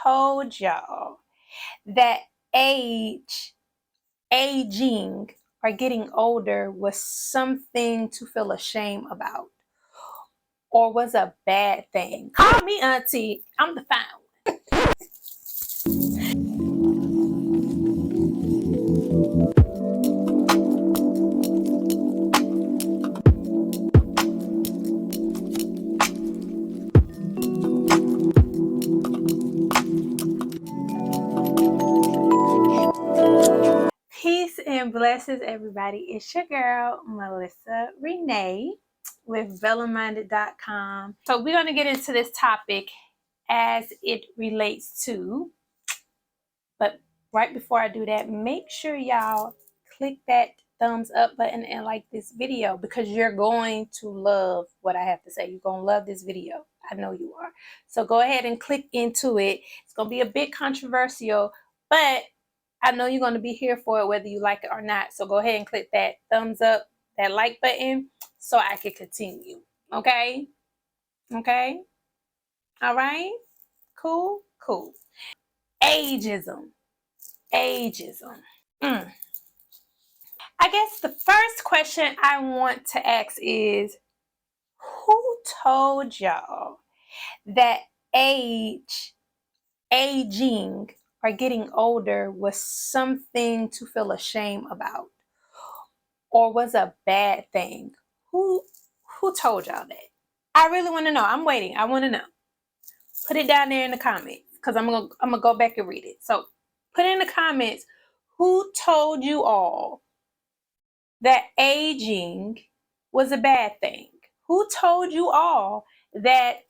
told y'all that aging, or getting older was something to feel ashamed about or was a bad thing? Call me auntie. I'm the fine one. Peace and blessings, everybody. It's your girl, Melissa Renee with VeloMinded.com. So we're going to get into this topic as it relates to, but right before I do that, make sure y'all click that thumbs up button and like this video, because you're going to love what I have to say. You're going to love this video. I know you are. So go ahead and click into it. It's going to be a bit controversial, but I know you're going to be here for it whether you like it or not. So go ahead and click that thumbs up, that like button, so I can continue. Okay? Okay? All right? Cool? Cool. Ageism. I guess the first question I want to ask is, who told y'all that aging, or getting older was something to feel ashamed about or was a bad thing? Who told y'all that? I really want to know. I'm waiting. I want to know. Put it down there in the comments, because I'm gonna go back and read it. So put in the comments, who told you all that aging was a bad thing? Who told you all that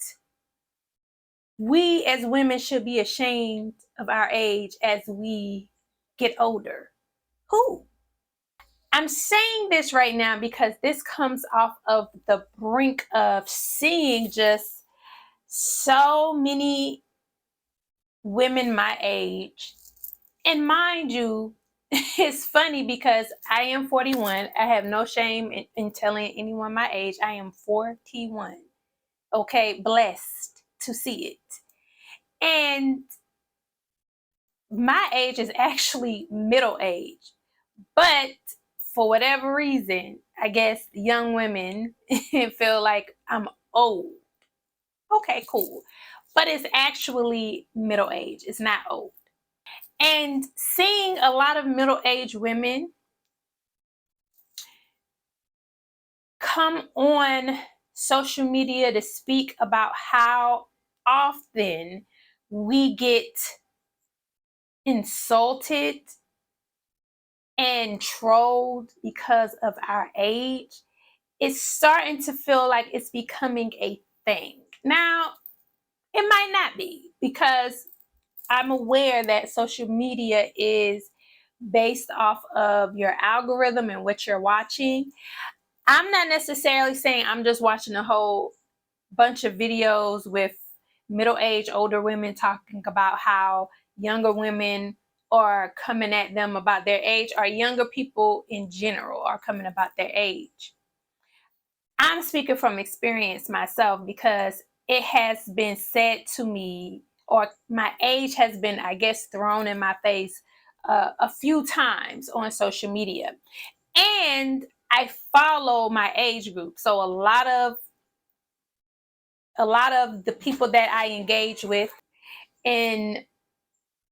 we as women should be ashamed of our age as we get older? Who? I'm saying this right now because this comes off of the brink of seeing just so many women my age. And mind you, it's funny because I am 41. I have no shame in telling anyone my age. I am 41. Okay, blessed to see it. And my age is actually middle age. But for whatever reason, I guess young women feel like I'm old. Okay, cool. But it's actually middle age. It's not old. And seeing a lot of middle-aged women come on social media to speak about how often we get insulted and trolled because of our age, it's starting to feel like it's becoming a thing. Now, it might not be, because I'm aware that social media is based off of your algorithm and what you're watching. I'm not necessarily saying I'm just watching a whole bunch of videos with middle-aged older women talking about how younger women are coming at them about their age, or younger people in general are coming about their age. I'm speaking from experience myself, because it has been said to me, or my age has been, I guess, thrown in my face a few times on social media. And I follow my age group. So a lot of the people that I engage with and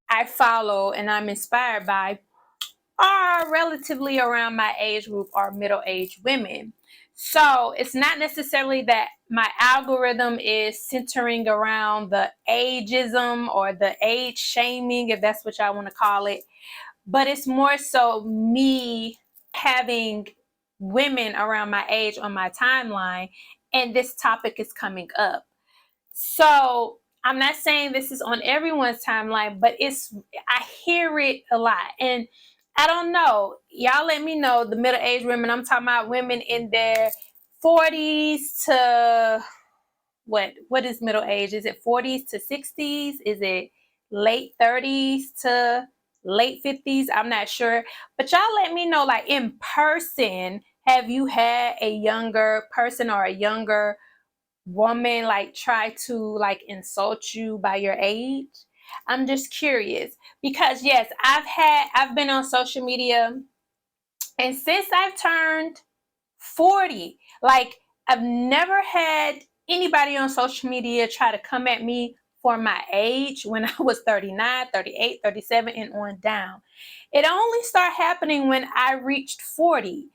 I follow and I'm inspired by are relatively around my age group, are middle-aged women. So it's not necessarily that my algorithm is centering around the ageism or the age shaming, if that's what y'all want to call it, but it's more so me having women around my age on my timeline, and this topic is coming up. So I'm not saying this is on everyone's timeline, but I hear it a lot. And I don't know. Y'all let me know, the middle-aged women. I'm talking about women in their 40s to what is middle age? Is it 40s to 60s? Is it late 30s to late 50s? I'm not sure. But y'all let me know, like, in person, have you had a younger person or a younger woman like try to like insult you by your age? I'm just curious because yes, I've been on social media, and since I've turned 40, like I've never had anybody on social media try to come at me for my age when I was 39, 38, 37 and on down. It only started happening when I reached 40.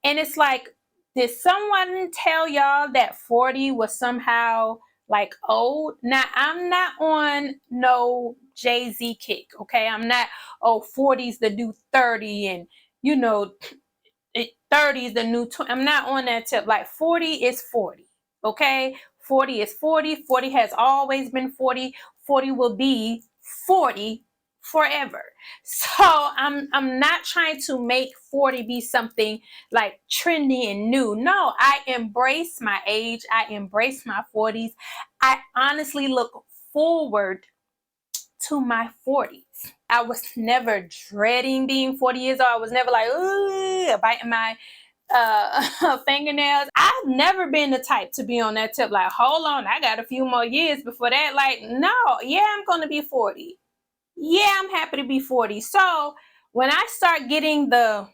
And it's like, did someone tell y'all that 40 was somehow like old? Now, I'm not on no Jay-Z kick, okay? I'm not, oh, 40's the new 30 and, you know, 30 is the new 20. I'm not on that tip. Like 40 is 40. Okay? 40 is 40. 40 has always been 40. 40 will be 40 forever. So I'm not trying to make 40 be something like trendy and new. No, I embrace my age. I embrace my 40s. I honestly look forward to my 40s. I was never dreading being 40 years old. I was never like, ooh, biting my fingernails. I've never been the type to be on that tip like, hold on, I got a few more years before that. Like, no, yeah, I'm going to be 40. Yeah, I'm happy to be 40. So when I start getting the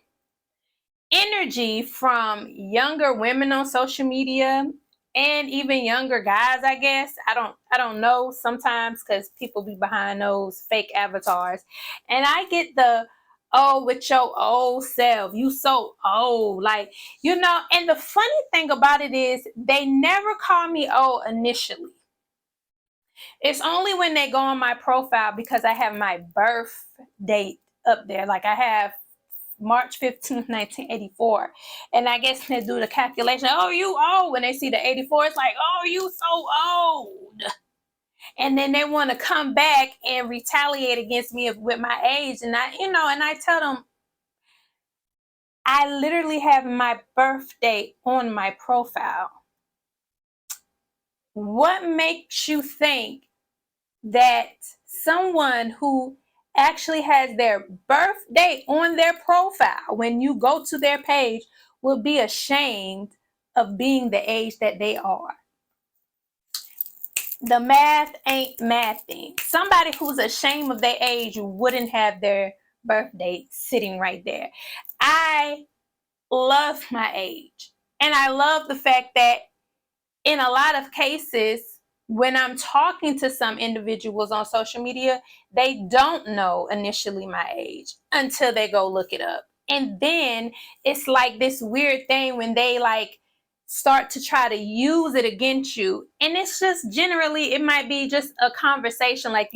energy from younger women on social media and even younger guys, I guess, I don't know sometimes because people be behind those fake avatars, and I get the, oh, with your old self, you so old, like, and the funny thing about it is they never call me old initially. It's only when they go on my profile because I have my birth date up there. Like I have March 15th, 1984. And I guess they do the calculation, oh, you old. When they see the 84, it's like, oh, you so old. And then they want to come back and retaliate against me with my age. And I tell them, I literally have my birthday on my profile. What makes you think that someone who actually has their birthday on their profile, when you go to their page, will be ashamed of being the age that they are? The math ain't mathing. Somebody who's ashamed of their age wouldn't have their birthday sitting right there. I love my age. And I love the fact that in a lot of cases, when I'm talking to some individuals on social media, they don't know initially my age until they go look it up. And then it's like this weird thing when they like start to try to use it against you. And it's just generally, it might be just a conversation like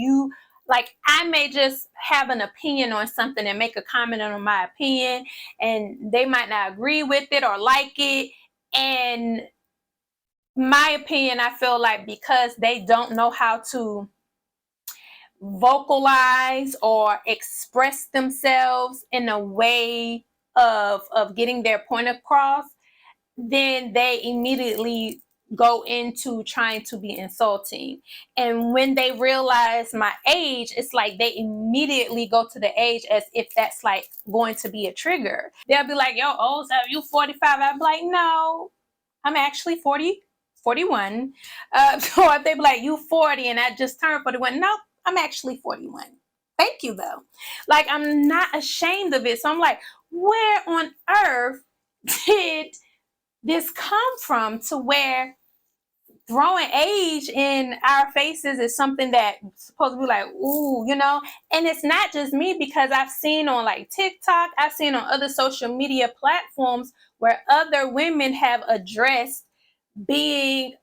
I may just have an opinion on something and make a comment on my opinion, and they might not agree with it or like it. And my opinion, I feel like because they don't know how to vocalize or express themselves in a way of getting their point across, then they immediately go into trying to be insulting. And when they realize my age, it's like they immediately go to the age as if that's like going to be a trigger. They'll be like, yo, old so you 45? I'll be like, no, I'm actually 41. So if they be like, you 40 and I just turned 41, nope, I'm actually 41. Thank you though. Like, I'm not ashamed of it. So I'm like, where on earth did this come from to where throwing age in our faces is something that's supposed to be like, ooh, And it's not just me, because I've seen on like TikTok, I've seen on other social media platforms where other women have addressed being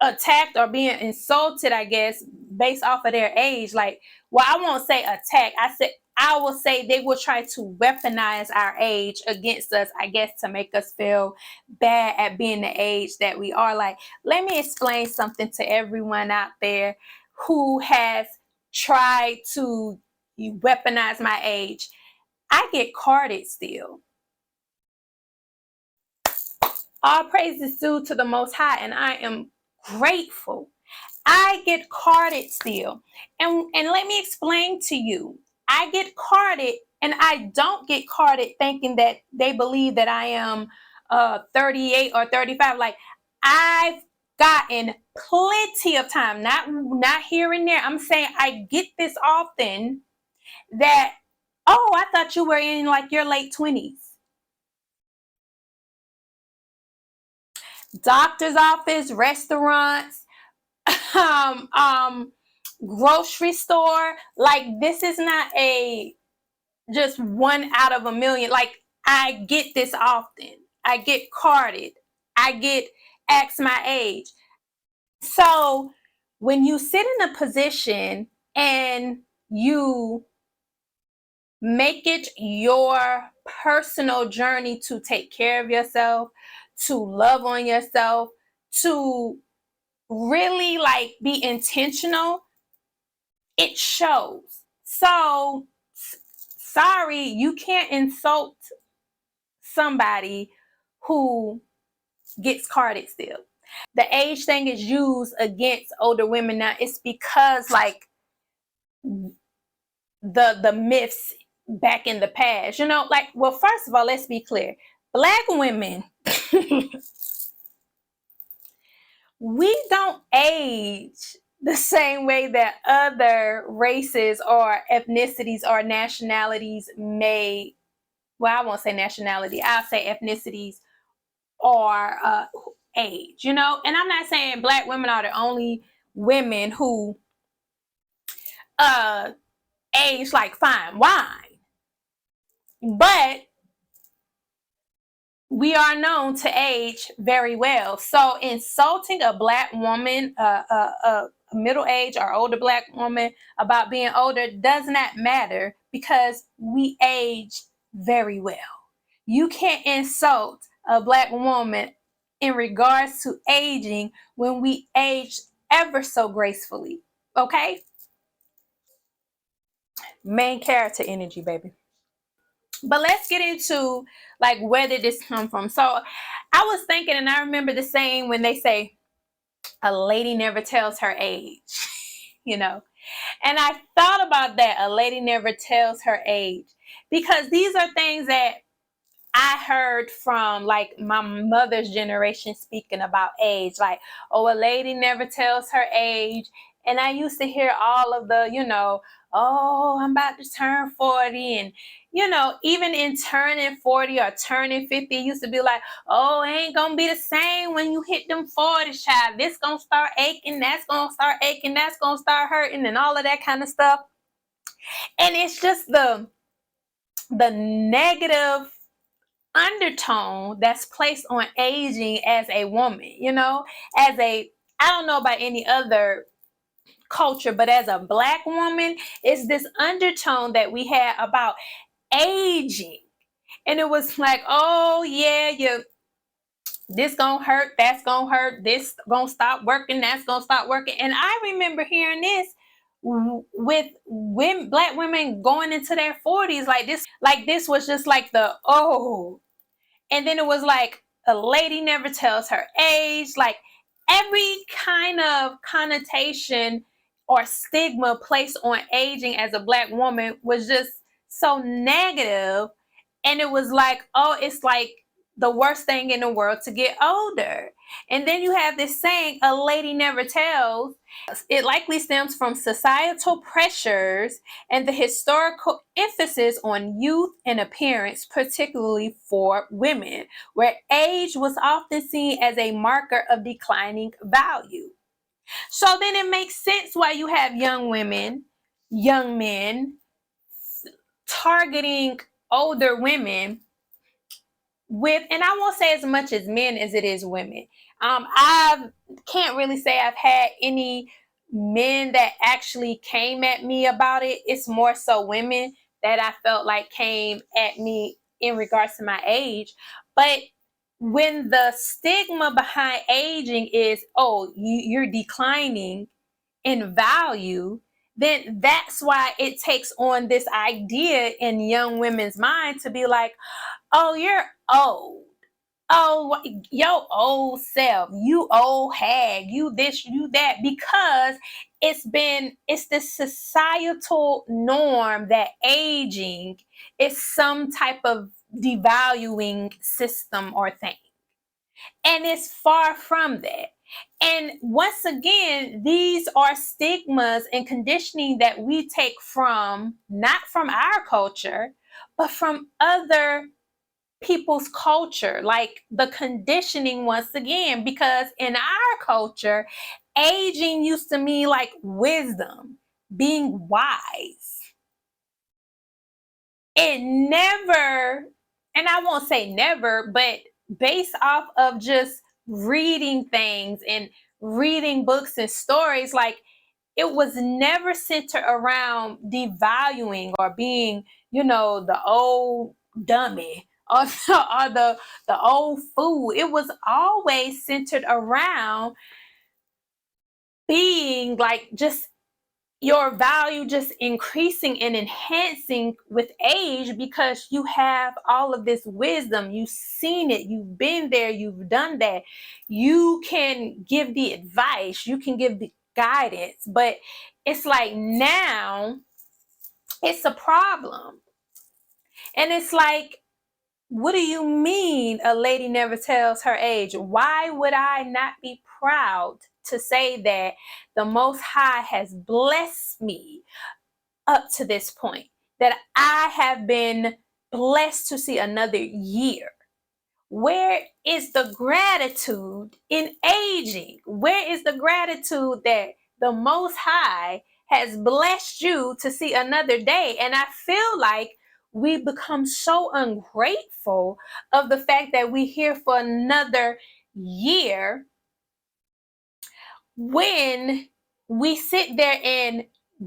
attacked or being insulted, I guess, based off of their age. Like, well, I won't say attack. I will say they will try to weaponize our age against us, I guess, to make us feel bad at being the age that we are. Like, let me explain something to everyone out there who has tried to weaponize my age. I get carded still. All praise is due to the Most High, and I am grateful. I get carded still. And let me explain to you. I get carded, and I don't get carded thinking that they believe that I am 38 or 35. Like, I've gotten plenty of time, not here and there. I'm saying I get this often that, oh, I thought you were in like your late 20s. Doctor's office, restaurants, um, um, grocery store. Like, this is not a just one out of a million. Like, I get this often. I get carded. I get asked my age. So when you sit in a position and you make it your personal journey to take care of yourself, to love on yourself, to really like be intentional, it shows. So sorry, you can't insult somebody who gets carded still. The age thing is used against older women now. It's because like the myths back in the past, you know, like, well, first of all, let's be clear. Black women, we don't age the same way that other races or ethnicities or nationalities may, well, I won't say nationality, I'll say ethnicities or age, you know. And I'm not saying Black women are the only women who uh age like fine wine, but we are known to age very well. So insulting a Black woman, a middle age or older Black woman about being older does not matter because we age very well. You can't insult a Black woman in regards to aging when we age ever so gracefully. Okay? Main character energy, baby. But let's get into like, where did this come from? So I was thinking, and I remember the saying when they say a lady never tells her age, you know. And I thought about that, a lady never tells her age, because these are things that I heard from like my mother's generation speaking about age, like, oh, a lady never tells her age. And I used to hear all of the, you know, oh, I'm about to turn 40. And, you know, even in turning 40 or turning 50, it used to be like, oh, it ain't going to be the same when you hit them 40, child. This going to start aching, that's going to start aching, that's going to start hurting, and all of that kind of stuff. And it's just the negative undertone that's placed on aging as a woman, you know, as a, I don't know about any other culture, but as a Black woman, it's this undertone that we had about aging. And it was like, oh yeah, you, this gonna hurt, that's gonna hurt, this gonna stop working, that's gonna stop working. And I remember hearing this with women, Black women going into their 40s, like this was just like the, oh. And then it was like, a lady never tells her age. Like, every kind of connotation or stigma placed on aging as a Black woman was just so negative. And it was like, oh, it's like the worst thing in the world to get older. And then you have this saying, a lady never tells. It likely stems from societal pressures and the historical emphasis on youth and appearance, particularly for women, where age was often seen as a marker of declining value. So then it makes sense why you have young women, young men targeting older women with, and I won't say as much as men as it is women. I can't really say I've had any men that actually came at me about it. It's more so women that I felt like came at me in regards to my age. But when the stigma behind aging is, oh, you're declining in value, then that's why it takes on this idea in young women's mind to be like, oh, you're old. Oh, yo old self, you old hag, you this, you that, because it's the societal norm that aging is some type of devaluing system or thing. And it's far from that. And once again, these are stigmas and conditioning that we take from, not from our culture, but from other people's culture, like the conditioning once again, because in our culture, aging used to mean like wisdom, being wise. It never, and I won't say never, but based off of just reading things and reading books and stories, like it was never centered around devaluing or being, the old dummy or, or the old fool. It was always centered around being like just your value just increasing and enhancing with age, because you have all of this wisdom. You've seen it, you've been there, you've done that. You can give the advice, you can give the guidance, but it's like now it's a problem. And it's like, what do you mean a lady never tells her age? Why would I not be proud to say that the Most High has blessed me up to this point, that I have been blessed to see another year? Where is the gratitude in aging? Where is the gratitude that the Most High has blessed you to see another day? And I feel like we become so ungrateful of the fact that we're here for another year, when we sit there and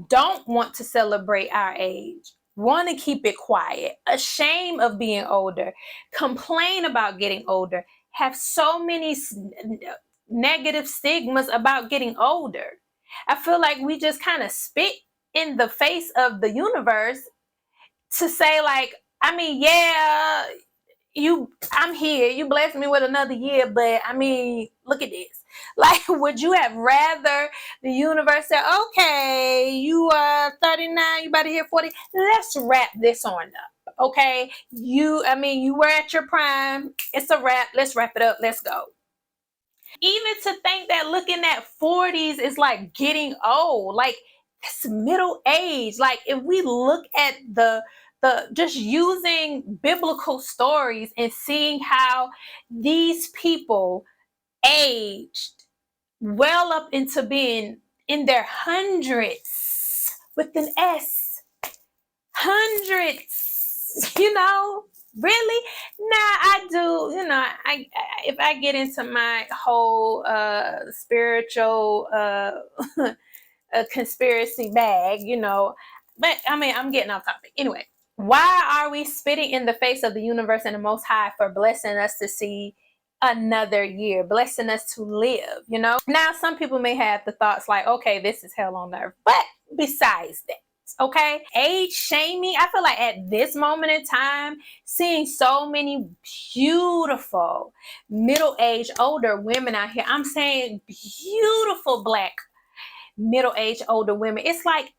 don't want to celebrate our age, want to keep it quiet, ashamed of being older, complain about getting older, have so many negative stigmas about getting older. I feel like we just kind of spit in the face of the universe to say, like, I mean, yeah, I'm here, you blessed me with another year, but I mean, look at this. Like, would you have rather the universe say, okay, you are 39, you about to hit 40, let's wrap this on up, okay? You were at your prime, it's a wrap, let's wrap it up, let's go. Even to think that looking at 40s is like getting old, like it's middle age. Like, if we look at the just using biblical stories and seeing how these people aged well up into being in their hundreds with an S, hundreds, really. Nah, I do, if I get into my whole spiritual conspiracy bag, but I mean, I'm getting off topic anyway. Why are we spitting in the face of the universe and the Most High for blessing us to see another year, blessing us to live? Now, some people may have the thoughts like, okay, this is hell on earth. But besides that, okay, age shaming, I feel like at this moment in time, seeing so many beautiful middle-aged older women out here, I'm saying beautiful Black middle-aged older women, it's like,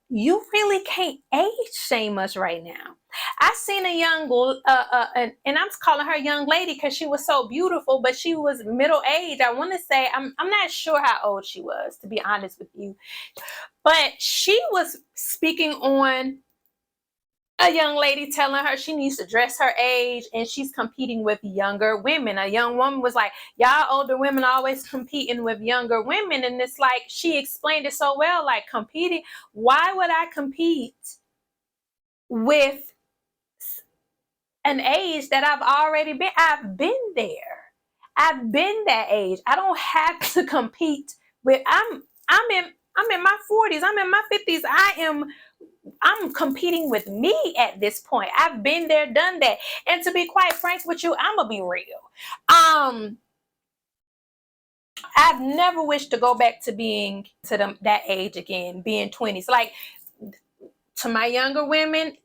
you really can't age shame us right now. I seen a young, and I'm calling her young lady because she was so beautiful, but she was middle-aged. I want to say, I'm not sure how old she was, to be honest with you, but she was speaking on a young lady telling her she needs to dress her age, and she's competing with younger women. A young woman was like, y'all older women always competing with younger women. And it's like, she explained it so well, like, competing, why would I compete with an age that I've been there. I've been that age. I don't have to compete with, I'm in my 40s, I'm in my 50s. I'm competing with me at this point. I've been there, done that. And to be quite frank with you, I'm gonna be real. I've never wished to go back to being that age again, being 20s. Like, to my younger women,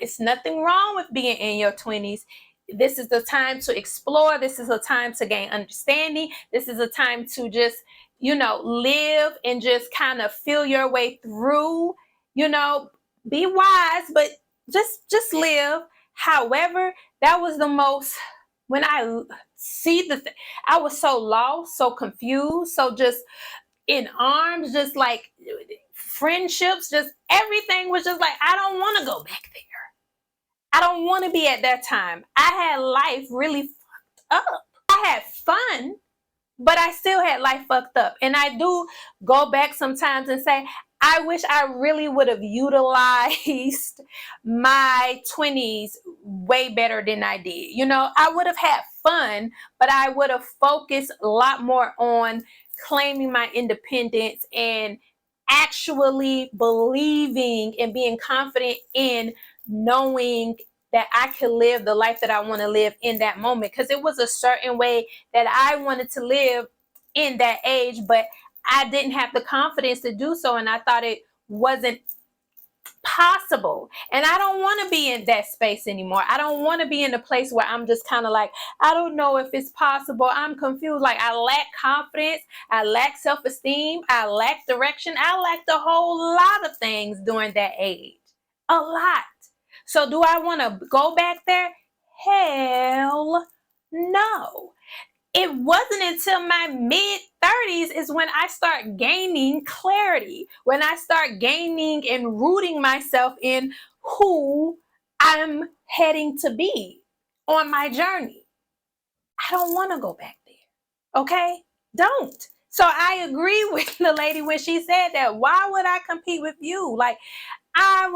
it's nothing wrong with being in your 20s. This is the time to explore. This is a time to gain understanding. This is a time to just, live and just kind of feel your way through, be wise, but just live. However, that was the most, when I see I was so lost, so confused, so just in arms, just like friendships, just everything was just like, I don't want to go back there. I don't want to be at that time. I had life really fucked up. I had fun, but I still had life fucked up. And I do go back sometimes and say, I wish I really would have utilized my 20s way better than I did. You know, I would have had fun, but I would have focused a lot more on claiming my independence and actually believing and being confident in knowing that I could live the life that I want to live in that moment. Because it was a certain way that I wanted to live in that age, but I didn't have the confidence to do so, and I thought it wasn't possible. And I don't want to be in that space anymore. I don't want to be in a place where I'm just kind of like, I don't know if it's possible. I'm confused. Like, I lack confidence. I lack self-esteem. I lack direction. I lacked a whole lot of things during that age. A lot. So do I want to go back there? Hell no. It wasn't until my mid 30s is when I start gaining clarity, when I start gaining and rooting myself in who I'm heading to be on my journey. I don't want to go back there. Okay? Don't. So I agree with the lady when she said that. Why would I compete with you? Like, I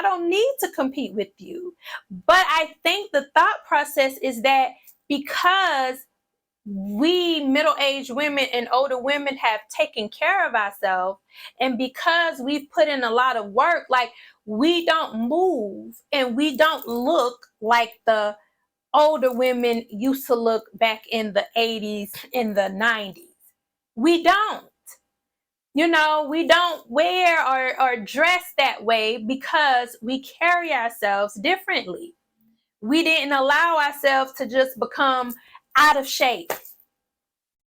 don't need to compete with you. But I think the thought process is that because we middle-aged women and older women have taken care of ourselves, and because we've put in a lot of work, like, we don't move and we don't look like the older women used to look back in the 80s, in the 90s. We don't. You know, we don't wear or dress that way because we carry ourselves differently. We didn't allow ourselves to just become out of shape.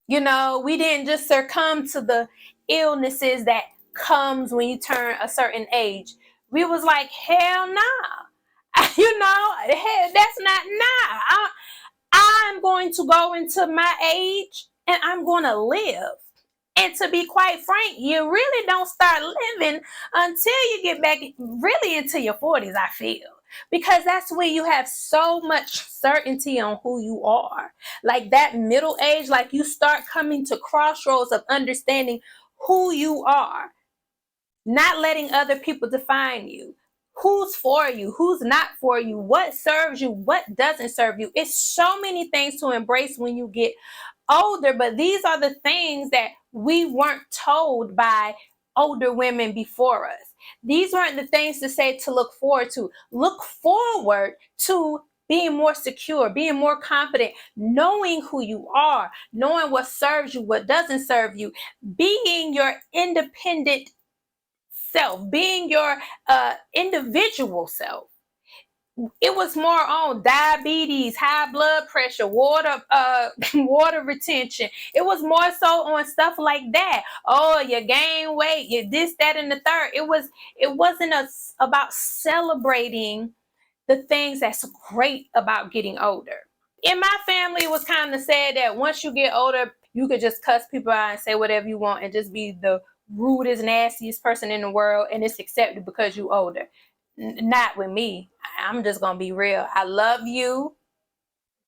You know, we didn't just succumb to the illnesses that comes when you turn a certain age. We was like, hell nah. You know, hell, that's not nah. I'm going to go into my age and I'm going to live. And to be quite frank, you really don't start living until you get back really into your 40s, I feel. Because that's where you have so much certainty on who you are. Like that middle age, like you start coming to crossroads of understanding who you are, not letting other people define you. Who's for you, who's not for you, what serves you, what doesn't serve you. It's so many things to embrace when you get older, but these are the things that we weren't told by older women before us. These weren't the things to say to look forward to. Look forward to being more secure, being more confident, knowing who you are, knowing what serves you, what doesn't serve you, being your independent self, being your individual self. It was more on diabetes, high blood pressure, water water retention. It was more so on stuff like that. Oh, you gain weight, you this, that, and the third. It wasn't about celebrating the things that's great about getting older. In my family, it was kind of said that once you get older, you could just cuss people out and say whatever you want and just be the rudest, nastiest person in the world, and it's accepted because you older. Not with me. I'm just gonna be real. I love you.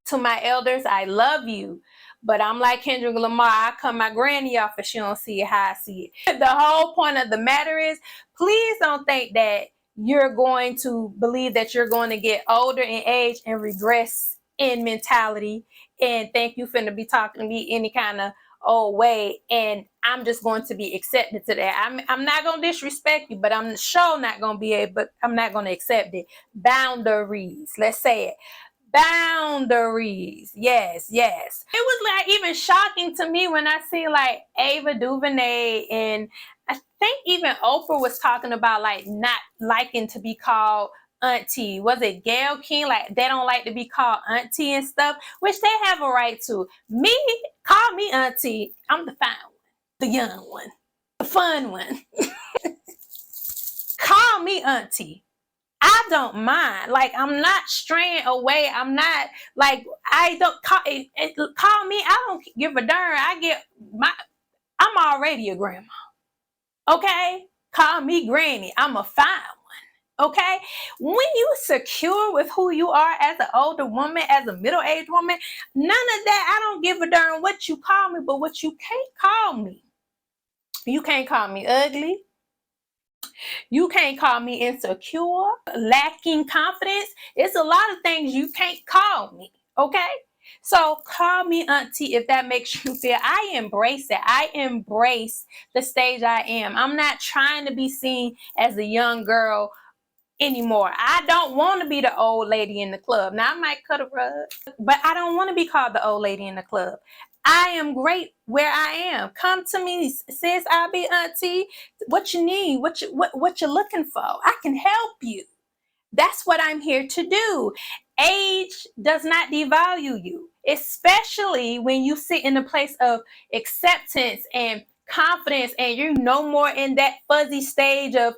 To my elders, I love you. But I'm like Kendrick Lamar. I cut my granny off if she don't see it how I see it. The whole point of the matter is, please don't think that you're going to believe that you're going to get older in age and regress in mentality and think you finna be talking to me any kind of old way, and I'm just going to be accepted to that. I'm not gonna disrespect you, but I'm sure not gonna be able, but I'm not gonna accept it. Boundaries, let's say it. Boundaries. Yes, yes. It was like even shocking to me when I see like Ava DuVernay, and I think even Oprah was talking about like not liking to be called auntie. Was it Gayle King? Like they don't like to be called auntie and stuff, which they have a right to. Me, call me auntie. I'm the fine one, the young one, the fun one. Call me auntie. I don't mind. Like, I'm not straying away. I'm not like, I don't call me. I don't give a darn. I'm already a grandma. Okay? Call me granny. I'm a fine one. Okay? When you secure with who you are as an older woman, as a middle-aged woman, none of that. I don't give a darn what you call me, but what you can't call me. You can't call me ugly. You can't call me insecure, lacking confidence. It's a lot of things you can't call me. Okay? So call me auntie if that makes you feel. I embrace it. I embrace the stage I am. I'm not trying to be seen as a young girl anymore. I don't want to be the old lady in the club. Now, I might cut a rug, but I don't want to be called the old lady in the club. I am great where I am. Come to me, sis. I'll be auntie. What you need? What you're looking for? I can help you. That's what I'm here to do. Age does not devalue you, especially when you sit in a place of acceptance and confidence, and you're no more in that fuzzy stage of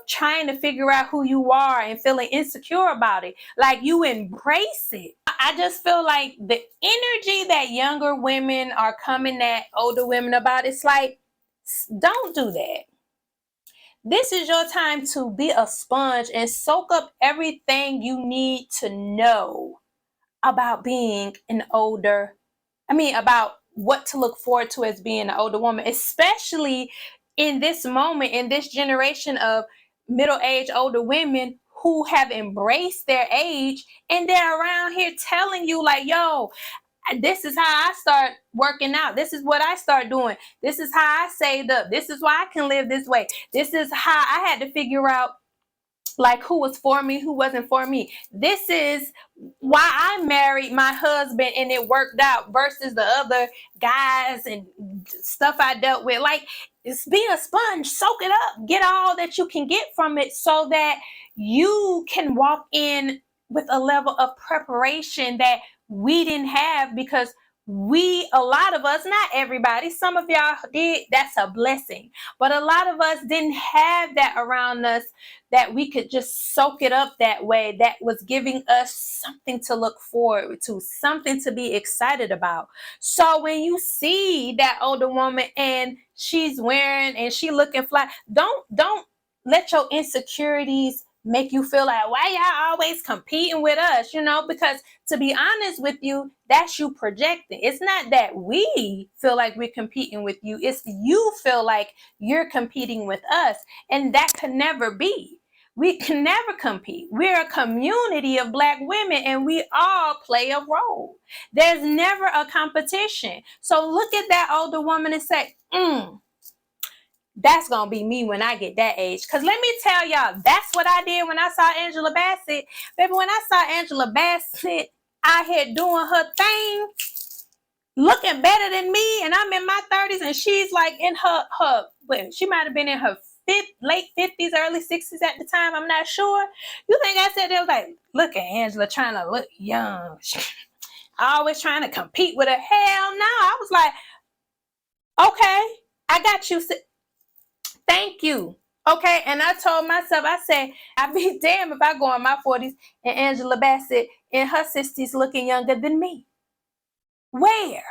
trying to figure out who you are and feeling insecure about it. Like, you embrace it. I just feel like the energy that younger women are coming at older women about, it's like, don't do that. This is your time to be a sponge and soak up everything you need to know about being an older, about what to look forward to as being an older woman, especially in this moment, in this generation of middle-aged older women who have embraced their age, and they're around here telling you like, yo, this is how I start working out. This is what I start doing. This is how I saved up. This is why I can live this way. This is how I had to figure out like who was for me, who wasn't for me. This is why I married my husband and it worked out versus the other guys and stuff I dealt with. Like, it's be a sponge, soak it up, get all that you can get from it so that you can walk in with a level of preparation that we didn't have, because a lot of us, not everybody, some of y'all did, that's a blessing, but a lot of us didn't have that around us, that we could just soak it up that way, that was giving us something to look forward to, something to be excited about. So when you see that older woman and she's wearing and she looking fly, don't let your insecurities make you feel like, why y'all always competing with us? Because to be honest with you, that's you projecting. It's not that we feel like we're competing with you. It's you feel like you're competing with us. And that could never be. We can never compete. We're a community of Black women and we all play a role. There's never a competition. So look at that older woman and say, that's going to be me when I get that age. Because let me tell y'all, that's what I did when I saw Angela Bassett. Baby, when I saw Angela Bassett out here doing her thing, looking better than me, and I'm in my 30s, and she's like in she might have been in her late 50s, early 60s at the time. I'm not sure. You think I said they was like, look at Angela trying to look young. Always trying to compete with her. Hell no. I was like, okay, I got you. Thank you. Okay, and I told myself, I said, I'd be damned if I go in my 40s and Angela Bassett in her 60s looking younger than me. Where?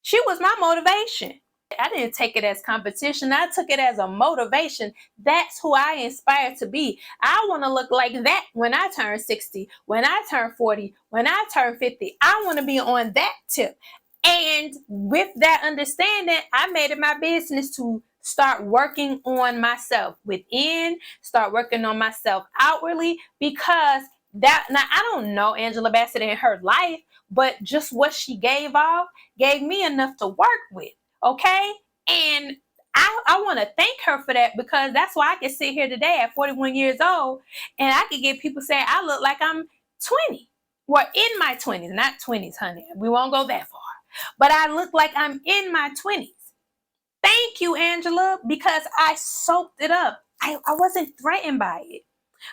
She was my motivation. I didn't take it as competition. I took it as a motivation. That's who I inspire to be. I want to look like that when I turn 60, when I turn 40, when I turn 50. I want to be on that tip. And with that understanding, I made it my business to start working on myself within, start working on myself outwardly, because now I don't know Angela Bassett in her life, but just what she gave off gave me enough to work with. Okay. And I want to thank her for that, because that's why I can sit here today at 41 years old and I can get people saying I look like I'm 20. Well, in my 20s, not 20s, honey. We won't go that far. But I look like I'm in my 20s. Thank you, Angela, because I soaked it up. I wasn't threatened by it,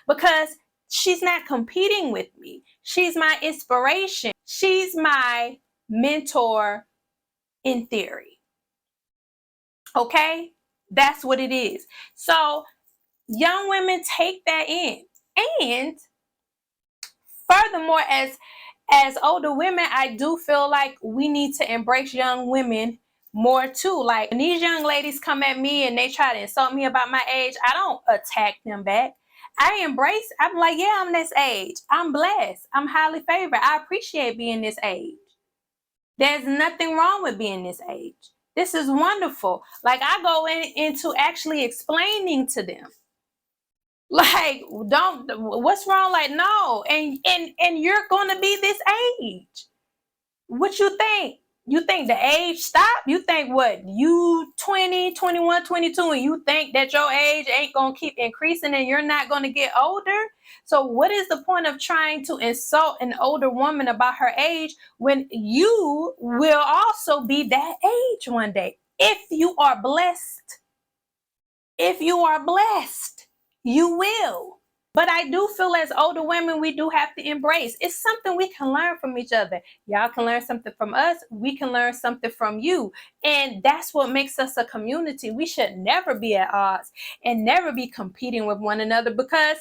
because she's not competing with me. She's my inspiration. She's my mentor in theory. Okay? That's what it is. So young women, take that in. And furthermore, as older women, I do feel like we need to embrace young women more too. Like when these young ladies come at me and they try to insult me about my age, I don't attack them back. I'm like, yeah, I'm this age. I'm blessed. I'm highly favored. I appreciate being this age. There's nothing wrong with being this age. This is wonderful. Like I go into actually explaining to them. Like, don't, what's wrong? Like, no, and you're gonna be this age. What you think? You think the age stop? You think what? You 20, 21, 22, and you think that your age ain't gonna keep increasing and you're not gonna get older? So what is the point of trying to insult an older woman about her age when you will also be that age one day? If you are blessed. If you are blessed, you will. But I do feel as older women, we do have to embrace. It's something we can learn from each other. Y'all can learn something from us. We can learn something from you. And that's what makes us a community. We should never be at odds and never be competing with one another because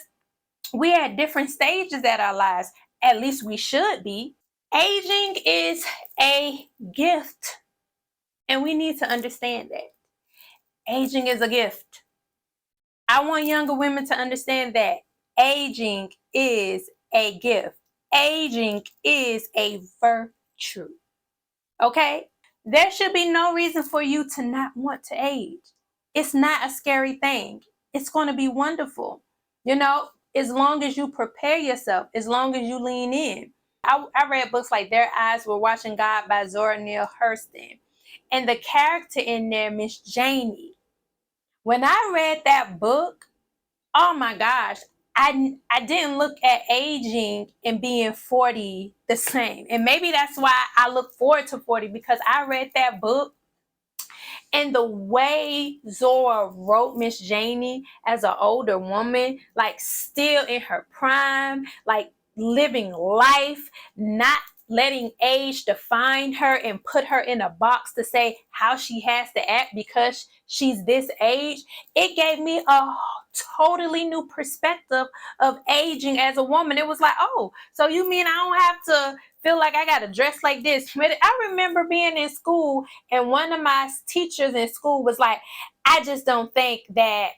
we're at different stages at our lives. At least we should be. Aging is a gift. And we need to understand that. Aging is a gift. I want younger women to understand that aging is a gift. Aging is a virtue. Okay? There should be no reason for you to not want to age. It's not a scary thing. It's going to be wonderful. You know, as long as you prepare yourself, as long as you lean in. I read books like Their Eyes Were Watching God by Zora Neale Hurston. And the character in there, Miss Janie, when I read that book, oh my gosh, I didn't look at aging and being 40 the same. And maybe that's why I look forward to 40 because I read that book and the way Zora wrote Miss Janie as an older woman, like still in her prime, like living life, not letting age define her and put her in a box to say how she has to act because she's this age, it gave me a totally new perspective of aging as a woman. It was like, oh, so you mean I don't have to feel like I got to dress like this? I remember being in school and one of my teachers in school was like, I just don't think that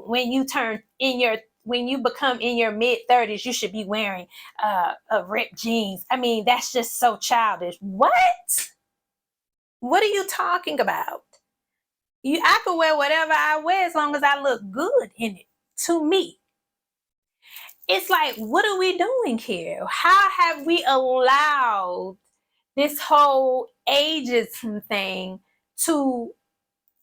when you become in your mid 30s, you should be wearing ripped jeans. I mean, that's just so childish. What? What are you talking about? I can wear whatever I wear as long as I look good in it, to me. It's like, what are we doing here? How have we allowed this whole ageism thing to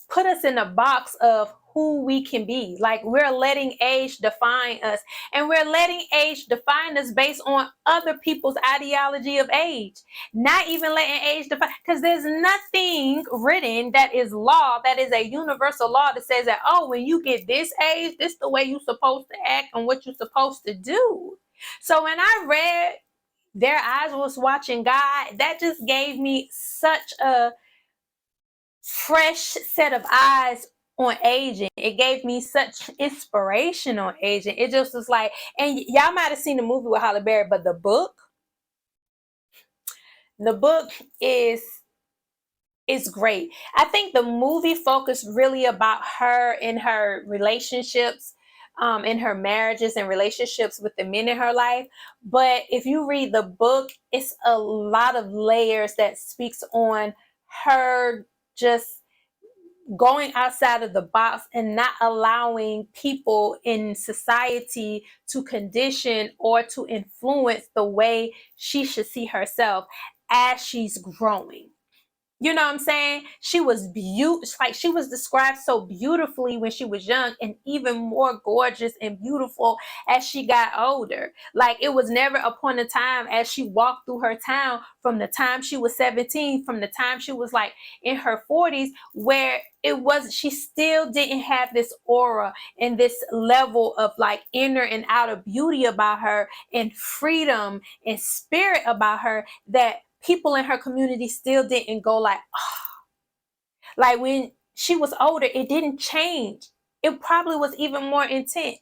put us in a box of who we can be? Like we're letting age define us, and we're letting age define us based on other people's ideology of age, not even letting age define, because there's nothing written that is law, that is a universal law that says that, oh, when you get this age, this is the way you're supposed to act and what you're supposed to do. So when I read Their Eyes Was Watching God, that just gave me such a fresh set of eyes on aging. It gave me such inspiration on aging. It just was like, and y'all might have seen the movie with Halle Berry, but the book is great. I think the movie focused really about her in her relationships, in her marriages and relationships with the men in her life. But if you read the book, it's a lot of layers that speaks on her just going outside of the box and not allowing people in society to condition or to influence the way she should see herself as she's growing. You know what I'm saying? She was like she was described so beautifully when she was young and even more gorgeous and beautiful as she got older. Like it was never a point of time as she walked through her town from the time she was 17, from the time she was like in her 40s, where she still didn't have this aura and this level of like inner and outer beauty about her and freedom and spirit about her that people in her community still didn't go like, oh. Like when she was older, it didn't change. It probably was even more intense.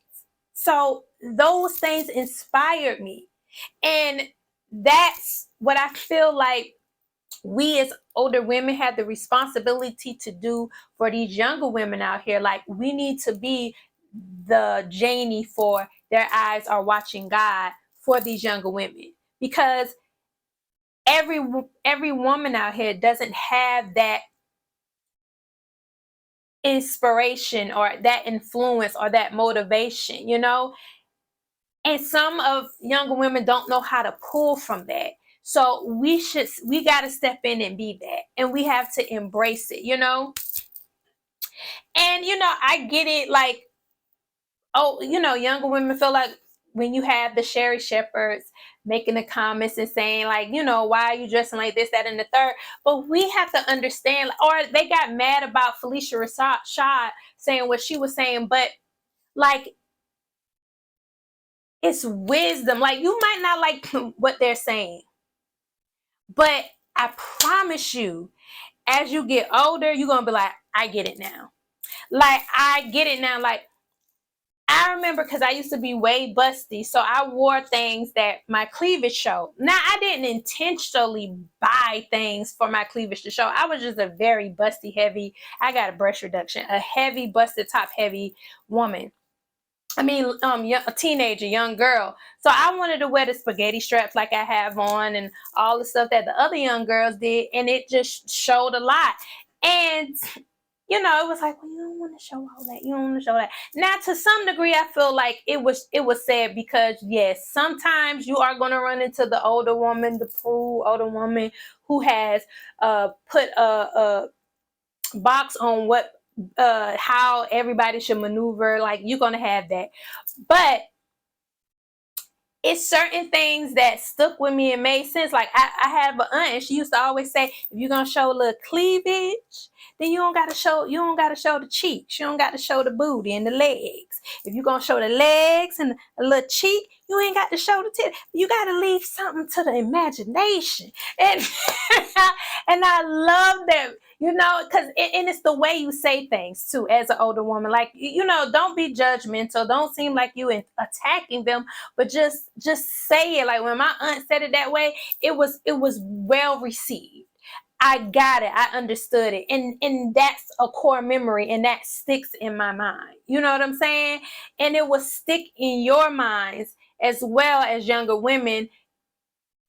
So those things inspired me. And that's what I feel like we as older women have the responsibility to do for these younger women out here. Like, we need to be the Janie for their eyes are watching God for these younger women, because every woman out here doesn't have that inspiration or that influence or that motivation, and some of younger women don't know how to pull from that. So we got to step in and be that, and we have to embrace it, and I get it, like, oh, younger women feel like when you have the Sherry Shepherds making the comments and saying, like, why are you dressing like this, that, and the third? But we have to understand, or they got mad about Felicia Rashad saying what she was saying, but like, it's wisdom. Like, you might not like what they're saying, but I promise you, as you get older, you're going to be like, I get it now. Like, I get it now. Like, I remember, because I used to be way busty, so I wore things that my cleavage showed. Now, I didn't intentionally buy things for my cleavage to show. I was just a very busty, heavy, I got a breast reduction, a heavy, busted top, heavy woman. I mean, a teenager, young girl. So I wanted to wear the spaghetti straps like I have on and all the stuff that the other young girls did, and it just showed a lot. And it was like, well, you don't want to show all that. You don't want to show that. Now, to some degree, I feel like it was sad, because yes, sometimes you are going to run into the older woman, the prude older woman who has put a box on what how everybody should maneuver. Like, you're going to have that. But it's certain things that stuck with me and made sense. Like, I have an aunt, and she used to always say, if you're gonna show a little cleavage, then you don't gotta show the cheeks. You don't gotta show the booty and the legs. If you're gonna show the legs and a little cheek, you ain't got to show the tip. You gotta leave something to the imagination. And and I love that, because and it's the way you say things too, as an older woman. Like, don't be judgmental. Don't seem like you attacking them, but just say it. Like, when my aunt said it that way, it was well received. I got it. I understood it. And that's a core memory, and that sticks in my mind. You know what I'm saying? And it will stick in your minds as well, as younger women,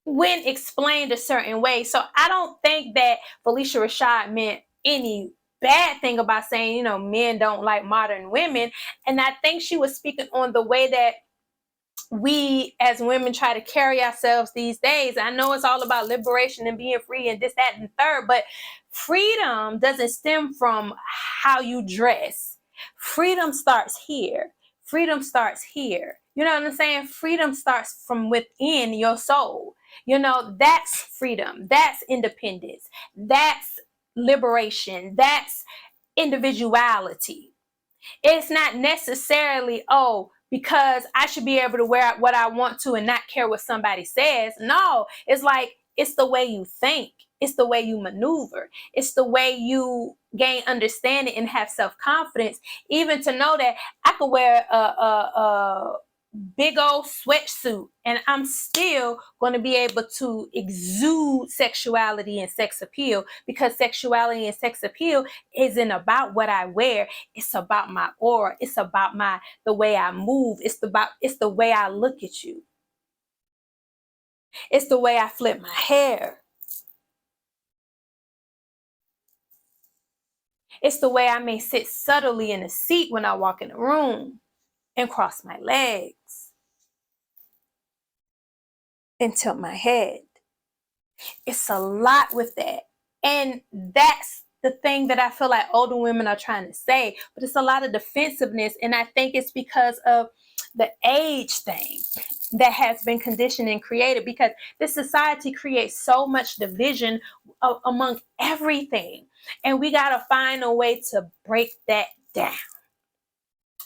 when explained a certain way. So I don't think that Felicia Rashad meant any bad thing about saying, men don't like modern women. And I think she was speaking on the way that we as women try to carry ourselves these days. I know it's all about liberation and being free and this, that, and third, but freedom doesn't stem from how you dress. Freedom starts here. Freedom starts here. You know what I'm saying? Freedom starts from within your soul. That's freedom. That's independence. That's liberation. That's individuality. It's not necessarily, because I should be able to wear what I want to and not care what somebody says. No, it's like, it's the way you think. It's the way you maneuver. It's the way you gain understanding and have self-confidence, even to know that I could wear a big old sweatsuit and I'm still going to be able to exude sexuality and sex appeal, because sexuality and sex appeal isn't about what I wear. It's about my aura. It's about the way I move. It's the way I look at you. It's the way I flip my hair. It's the way I may sit subtly in a seat when I walk in a room and cross my legs and tilt my head. It's a lot with that. And that's the thing that I feel like older women are trying to say. But it's a lot of defensiveness. And I think it's because of the age thing that has been conditioned and created, because this society creates so much division among everything. And we got to find a way to break that down.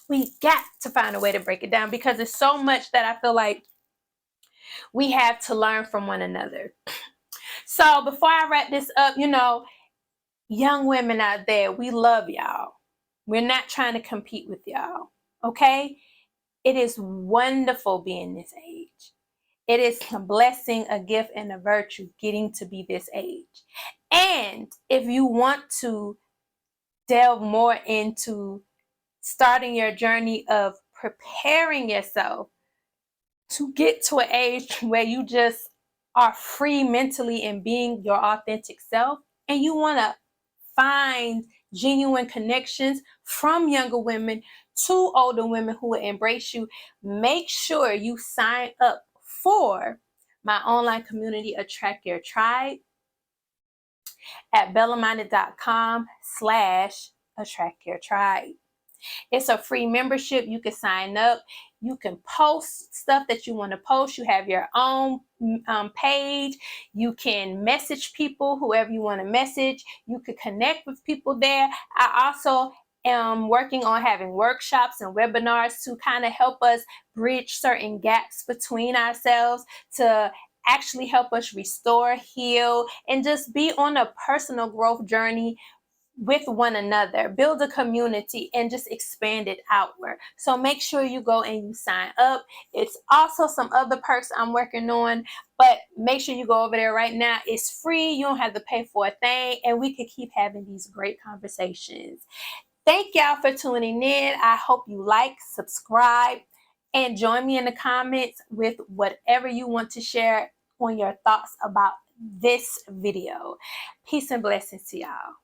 We got to find a way to break it down, because it's so much that I feel like we have to learn from one another. So before I wrap this up, young women out there, we love y'all. We're not trying to compete with y'all, okay? It is wonderful being this age. It is a blessing, a gift, and a virtue getting to be this age. And if you want to delve more into starting your journey of preparing yourself to get to an age where you just are free mentally and being your authentic self, and you want to find genuine connections from younger women to older women who will embrace you, make sure you sign up for my online community, Attract Your Tribe, at bellaminded.com/attract your tribe. It's a free membership. You can sign up. You can post stuff that you want to post. You have your own page. You can message people, whoever you want to message. You can connect with people there. I also am working on having workshops and webinars to kind of help us bridge certain gaps between ourselves, to actually help us restore, heal, and just be on a personal growth journey with one another, build a community, and just expand it outward. So make sure you go and you sign up. It's also some other perks I'm working on, but make sure you go over there right now. It's free. You don't have to pay for a thing, and we can keep having these great conversations. Thank y'all for tuning in. I hope you like, subscribe, and join me in the comments with whatever you want to share on your thoughts about this video. Peace and blessings to y'all.